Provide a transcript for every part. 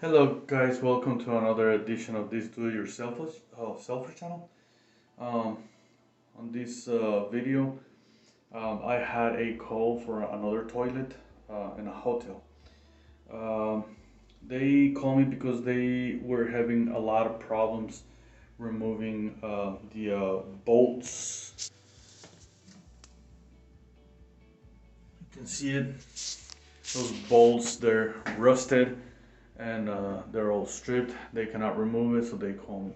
Hello guys, welcome to another edition of this selfish channel. Um, on this video, I had a call for another toilet in a hotel. Um, they called me because they were having a lot of problems removing the bolts. You can see it. Those bolts, they're rusted and they're all stripped. They cannot remove it, so they call me.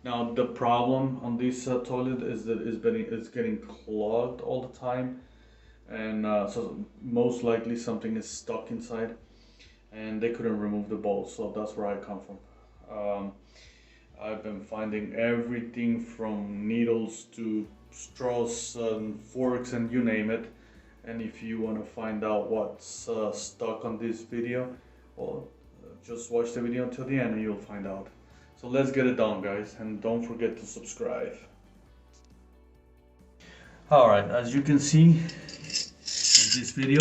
Now the problem on this toilet is that it's getting clogged all the time, and so most likely something is stuck inside, and they couldn't remove the bolts. So that's where I come from. I've been finding everything from needles to straws and forks and you name it. And if you want to find out what's stuck on this video, well, just watch the video until the end and you'll find out. So let's get it done, guys, and don't forget to subscribe. Alright, as you can see in this video,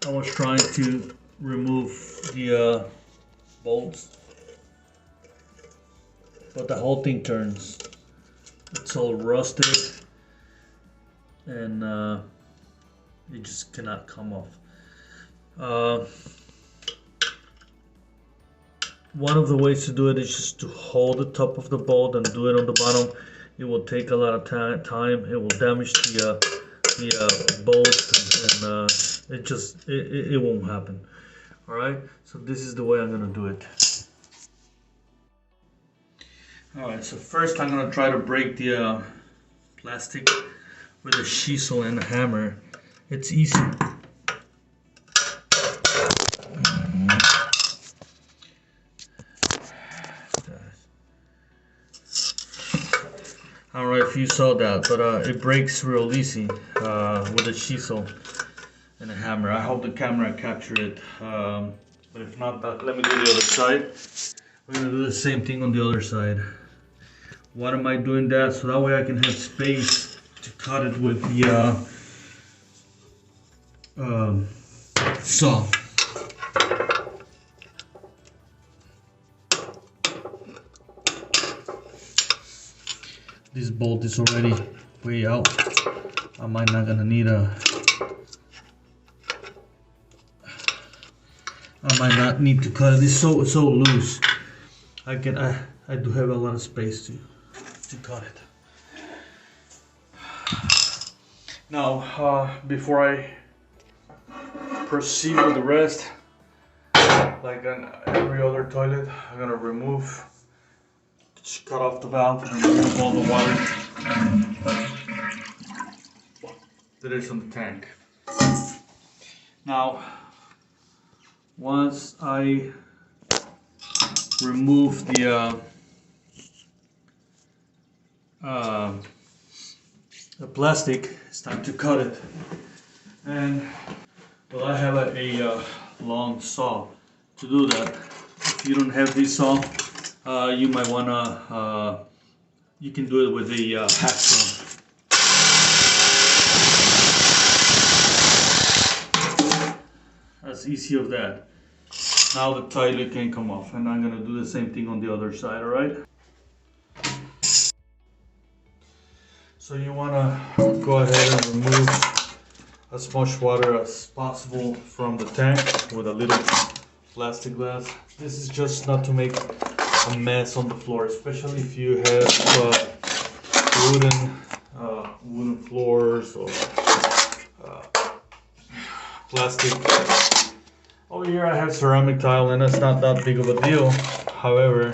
I was trying to remove the bolts, but the whole thing turns. It's all rusted and it just cannot come off. One of the ways to do it is just to hold the top of the bolt and do it on the bottom. It will take a lot of time. It will damage the bolt, and it won't happen. All right. So this is the way I'm gonna do it. All right. So first I'm gonna try to break the plastic with a chisel and a hammer. It's easy. I don't know if you saw that, but it breaks real easy with a chisel and a hammer. I hope the camera captured it, but if not, let me do the other side. We're gonna do the same thing on the other side. Why am I doing that? So that way I can have space to cut it with the saw. This bolt is already way out. I might not gonna need I might not need to cut it. It's so loose. I do have a lot of space to cut it. Now, before I proceed with the rest, like on every other toilet, I'm gonna cut off the valve and remove all the water that is in the tank. Now, once I remove the plastic, it's time to cut it. And well, I have a long saw to do that. If you don't have this saw, you might wanna, you can do it with a hacksaw. That's easy of that. Now the toilet can come off, and I'm gonna do the same thing on the other side, alright? So you wanna go ahead and remove as much water as possible from the tank with a little plastic glass. This is just not to make a mess on the floor, especially if you have wooden floors or plastic. Over here I have ceramic tile, and it's not that big of a deal. However,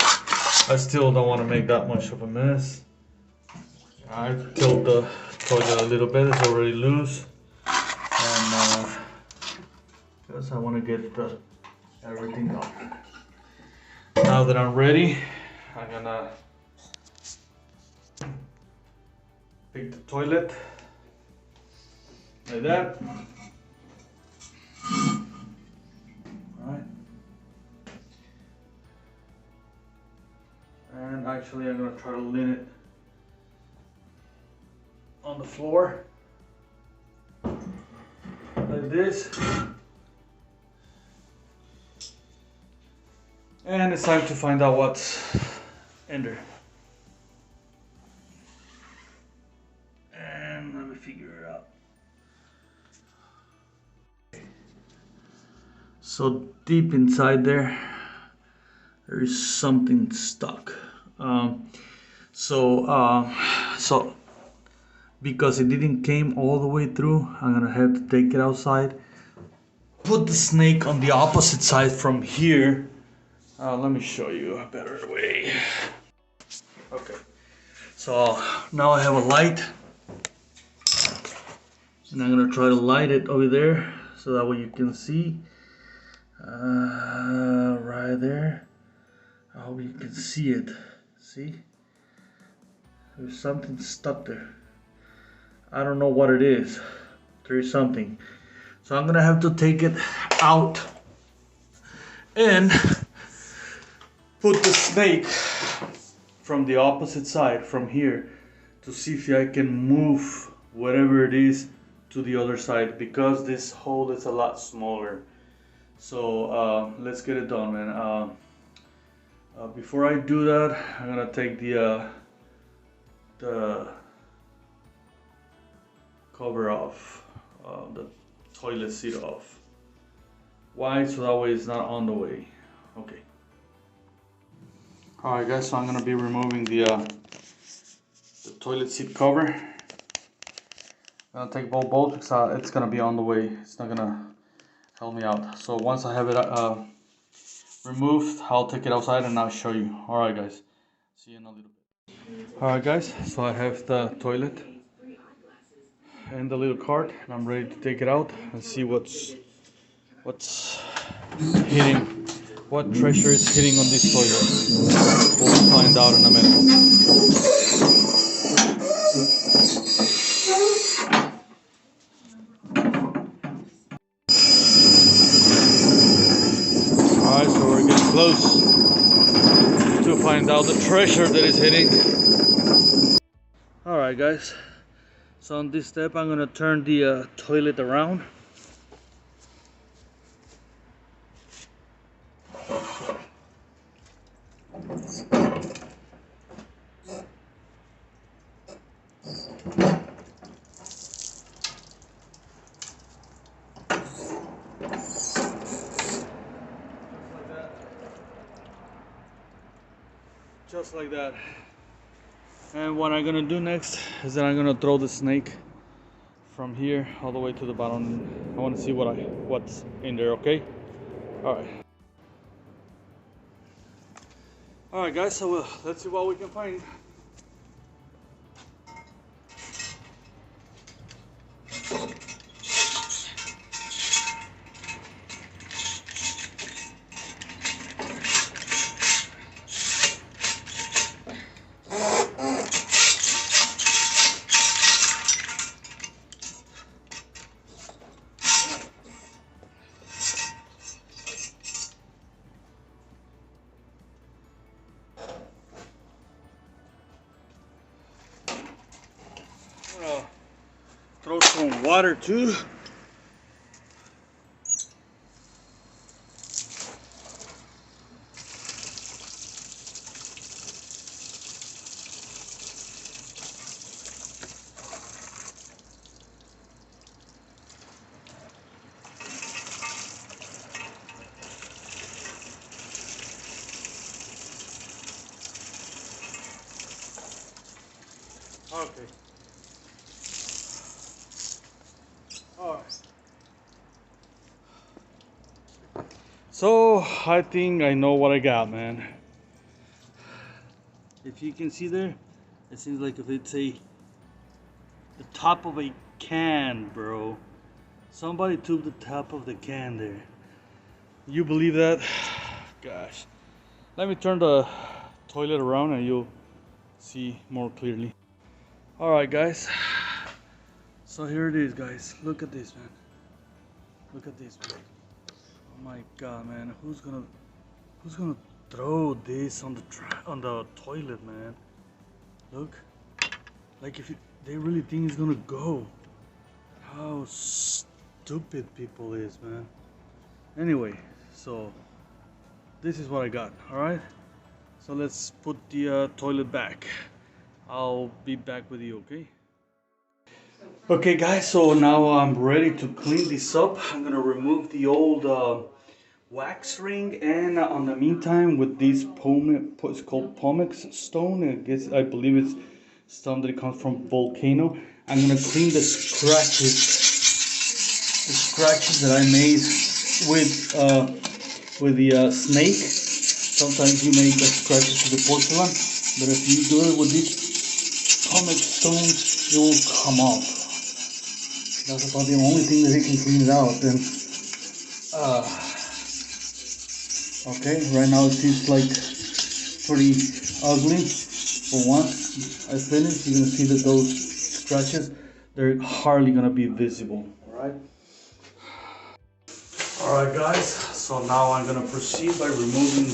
I still don't want to make that much of a mess. I tilt the toilet a little bit. It's already loose, and because I want to get everything done. Now that I'm ready, I'm gonna pick the toilet like that. Alright. And actually I'm gonna try to lean it on the floor like this. And it's time to find out what's in there. And let me figure it out. So deep inside there is something stuck. So because it didn't came all the way through, I'm gonna have to take it outside. Put the snake on the opposite side from here. Let me show you a better way. Okay, so now I have a light, and I'm gonna try to light it over there so that way you can see. Right there. I hope you can see it. See? There's something stuck there. I don't know what it is. There's something. So I'm gonna have to take it out and put the snake from the opposite side, from here, to see if I can move whatever it is to the other side, because this hole is a lot smaller. So let's get it done, man. Before I do that, I'm gonna take the cover off, the toilet seat off. Why? So that way it's not on the way. Okay. Alright guys, so I'm gonna be removing the toilet seat cover. I'm gonna take both bolts because it's gonna be on the way. It's not gonna help me out. So once I have it removed, I'll take it outside and I'll show you. Alright guys, see you in a little bit. Alright guys, so I have the toilet and the little cart, and I'm ready to take it out and see what's hitting, what treasure is hitting on this toilet. We'll find out in a minute. Alright, so we're getting close to find out the treasure that is hitting. Alright guys, so on this step I'm gonna turn the toilet around. Just like that. And what I'm gonna do next is that I'm gonna throw the snake from here all the way to the bottom. I want to see what's in there. Okay. All right guys, so let's see what we can find. Throw some water too. Okay. Alright. So I think I know what I got, man. If you can see there, it seems like if it's the top of a can, bro. Somebody took the top of the can there. You believe that? Gosh. Let me turn the toilet around and you'll see more clearly. Alright guys. So here it is, guys. Look at this, man. Look at this, man. Oh my god, man. Who's gonna throw this on the toilet, man? Look. Like if they really think it's gonna go. How stupid people is, man. Anyway, so this is what I got. All right, so let's put the toilet back. I'll be back with you, okay? Okay guys, so now I'm ready to clean this up. I'm gonna remove the old wax ring, and on the meantime, with this it's called pumice stone. I believe it's stone that comes from volcano. I'm gonna clean the scratches that I made with the snake. Sometimes you make scratches to the porcelain, but if you do it with these pumice stones, it will come off. That's about the only thing that he can clean it out. Then, okay, right now it seems like pretty ugly. But once I finish, you're gonna see that those scratches, they're hardly gonna be visible. All right, guys. So now I'm gonna proceed by removing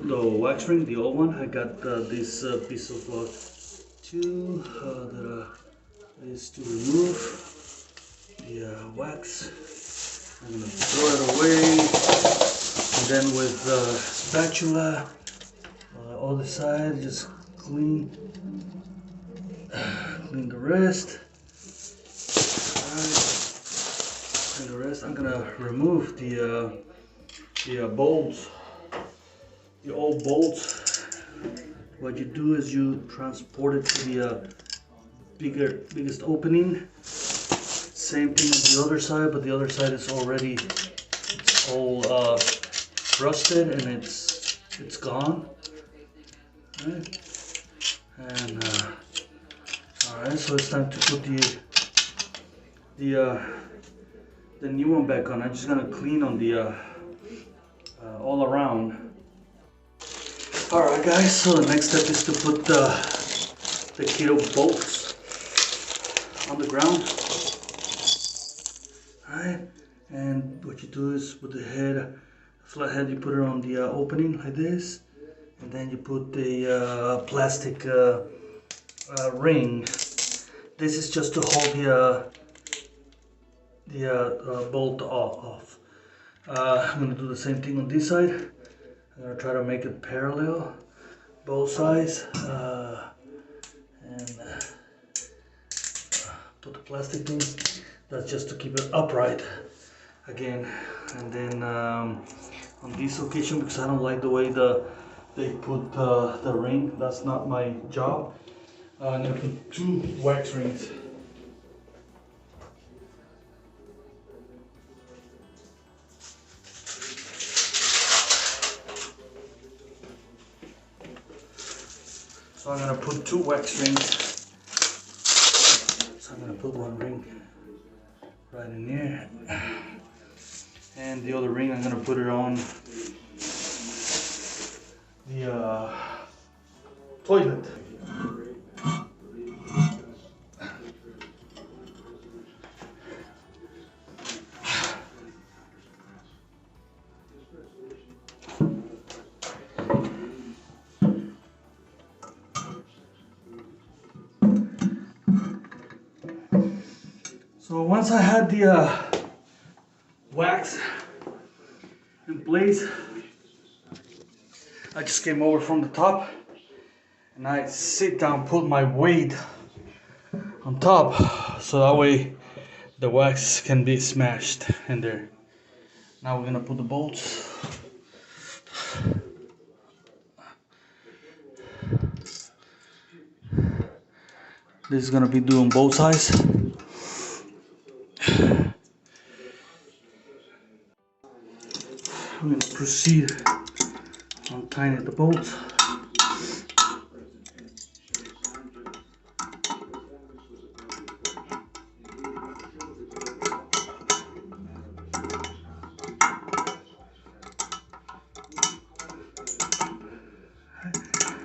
the wax ring, the old one. I got this piece of tube that is to remove the wax. I'm going to throw it away, and then with the spatula other side, just clean the rest. Alright, clean the rest. I'm going to remove the bolts, the old bolts. What you do is you transport it to the biggest opening. Same thing on the other side, but the other side is already all rusted and it's gone. Right? And all right, so it's time to put the new one back on. I'm just gonna clean on the all around. All right, guys. So the next step is to put the kilo bolts on the ground. Alright, and what you do is with the flat head, you put it on the opening like this, and then you put the plastic ring. This is just to hold the bolt off. I'm going to do the same thing on this side. I'm going to try to make it parallel, both sides. And put the plastic thing, that's just to keep it upright again. And then on this occasion, because I don't like the way they put the ring, that's not my job, I'm going to put 2 wax rings. So I'm going to put 2 wax rings. So I'm going to put one ring right in here. And the other ring, I'm going to put it on the toilet. So once I had the wax in place, I just came over from the top and I sit down, put my weight on top, so that way the wax can be smashed in there. Now we're gonna put the bolts. This is gonna be doing both sides. I'm going to proceed on tying the bolts.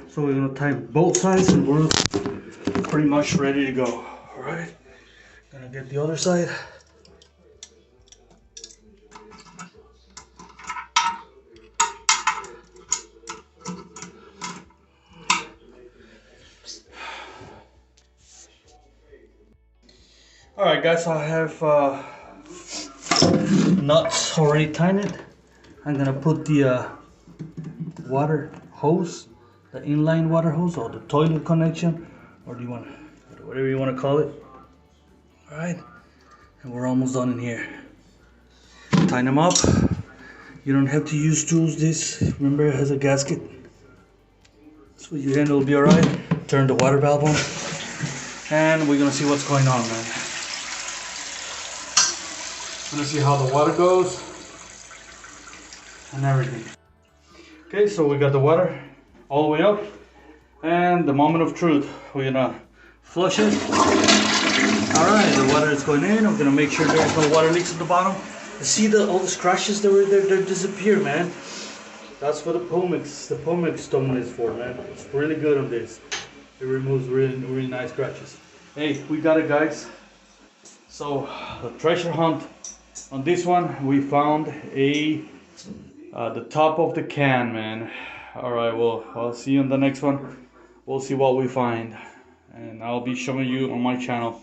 So we're going to tie both sides and we're pretty much ready to go. Alright, gonna get the other side. Alright guys, so I have nuts already tied it. I'm gonna put the water hose, the inline water hose, or the toilet connection, or do you want, whatever you want to call it. All right, and we're almost done in here. Tighten them up. You don't have to use tools. This, remember, it has a gasket. So your hand will be all right. Turn the water valve on, and we're gonna see what's going on, man. Gonna see how the water goes and everything. Okay, so we got the water all the way up, and the moment of truth, we're gonna flush it. All right, the water is going in. I'm gonna make sure there's no water leaks at the bottom. You see all the scratches that were there, they disappear, man. That's what the Pumex stone is for, man. It's really good on this. It removes really nice scratches. Hey, we got it, guys. So the treasure hunt on this one, we found the top of the can, man. All right, well, I'll see you on the next one. We'll see what we find, and I'll be showing you on my channel.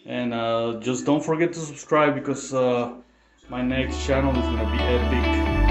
And just don't forget to subscribe, because my next channel is gonna be epic.